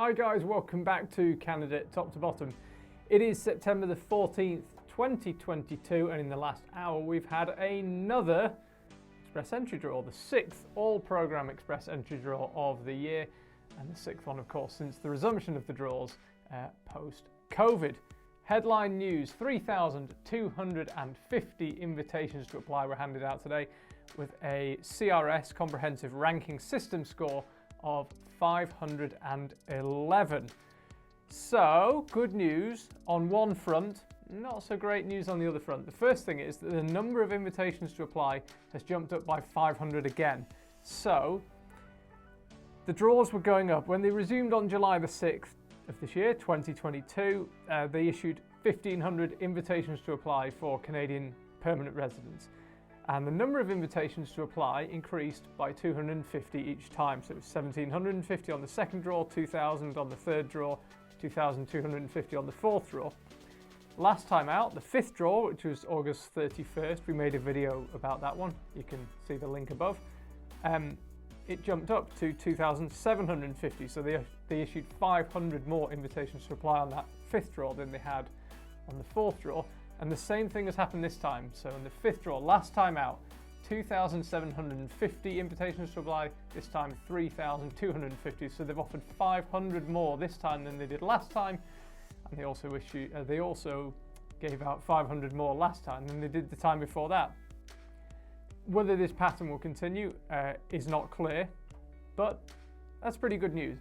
Hi guys, welcome back to Candidate Top to Bottom. It is September the 14th, 2022, and in the last hour we've had another Express Entry draw, the sixth all-program Express Entry draw of the year, and the sixth one, of course, since the resumption of the draws post-COVID. Headline news: 3,250 invitations to apply were handed out today, with a CRS Comprehensive Ranking System score of 511. So, good news on one front, not so great news on the other front. The first thing is that the number of invitations to apply has jumped up by 500 again. So, the draws were going up. When they resumed on July the 6th of this year, 2022, they issued 1,500 invitations to apply for Canadian permanent residents. And the number of invitations to apply increased by 250 each time. So it was 1,750 on the second draw, 2,000 on the third draw, 2,250 on the fourth draw. Last time out, the fifth draw, which was August 31st, we made a video about that one. You can see the link above. It jumped up to 2,750. So they issued 500 more invitations to apply on that fifth draw than they had on the fourth draw. And the same thing has happened this time. So in the fifth draw, last time out, 2,750 invitations to apply, this time 3,250. So they've offered 500 more this time than they did last time. And they also gave out 500 more last time than they did the time before that. Whether this pattern will continue is not clear, but that's pretty good news.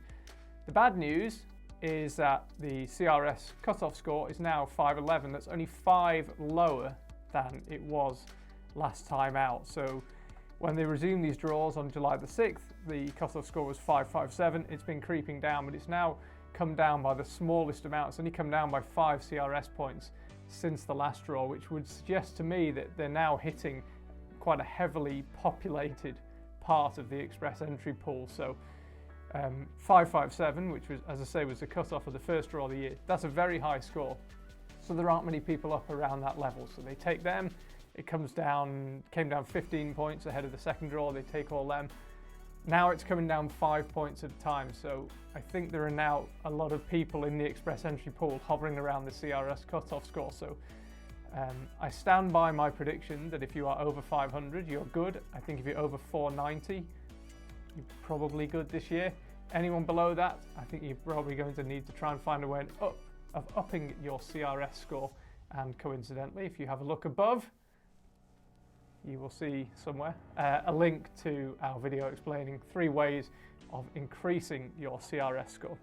The bad news is that the CRS CutOff score is now 511. That's only 5 lower than it was last time out. So when they resumed these draws on July the 6th, the CutOff score was 557. It's been creeping down, but it's now come down by the smallest amount. It's only come down by 5 CRS points since the last draw, which would suggest to me that they're now hitting quite a heavily populated part of the Express Entry pool. So 557, which was, as I say, was the cutoff of the first draw of the year. That's a very high score. So there aren't many people up around that level. So they take them. It came down 15 points ahead of the second draw. They take all them. Now it's coming down 5 points at a time. So I think there are now a lot of people in the Express Entry pool hovering around the CRS cutoff score. So I stand by my prediction that if you are over 500, you're good. I think if you're over 490, you're probably good this year. Anyone below that, I think you're probably going to need to try and find a way of upping your CRS score. And coincidentally, if you have a look above, you will see somewhere a link to our video explaining 3 ways of increasing your CRS score.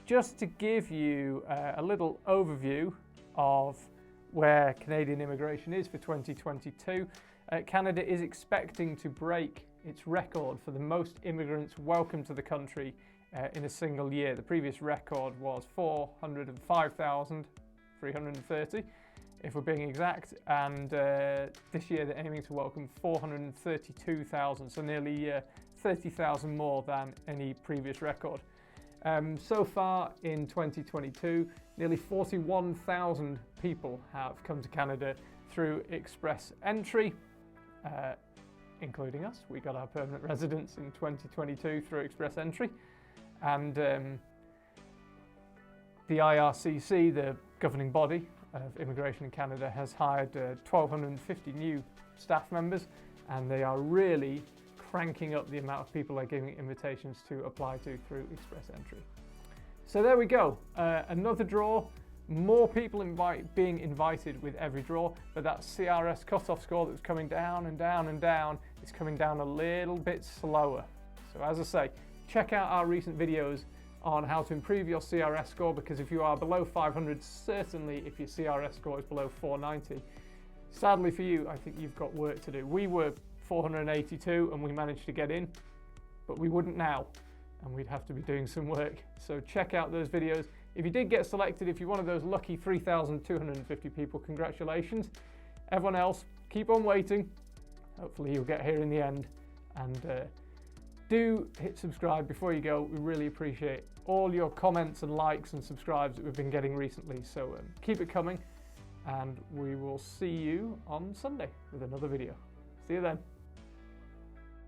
Just to give you a little overview of where Canadian immigration is for 2022, Canada is expecting to break its record for the most immigrants welcomed to the country in a single year. The previous record was 405,330, if we're being exact, and this year they're aiming to welcome 432,000, so nearly 30,000 more than any previous record. So far in 2022, nearly 41,000 people have come to Canada through Express Entry, including us. We got our permanent residence in 2022 through Express Entry. And the IRCC, the governing body of immigration in Canada, has hired 1,250 new staff members, and they are really cranking up the amount of people they're giving invitations to apply to through Express Entry. So there we go, another draw, more people being invited with every draw, but that CRS cutoff score that was coming down and down and down is coming down a little bit slower. So as I say, check out our recent videos on how to improve your CRS score, because if you are below 500, certainly if your CRS score is below 490, sadly for you, I think you've got work to do. We were 482 and we managed to get in, but we wouldn't now, and we'd have to be doing some work. So check out those videos. If you did get selected, if you're one of those lucky 3,250 people, congratulations. Everyone else, keep on waiting. Hopefully you'll get here in the end. And do hit subscribe before you go. We really appreciate all your comments and likes and subscribes that we've been getting recently. So keep it coming, and we will see you on Sunday with another video. See you then.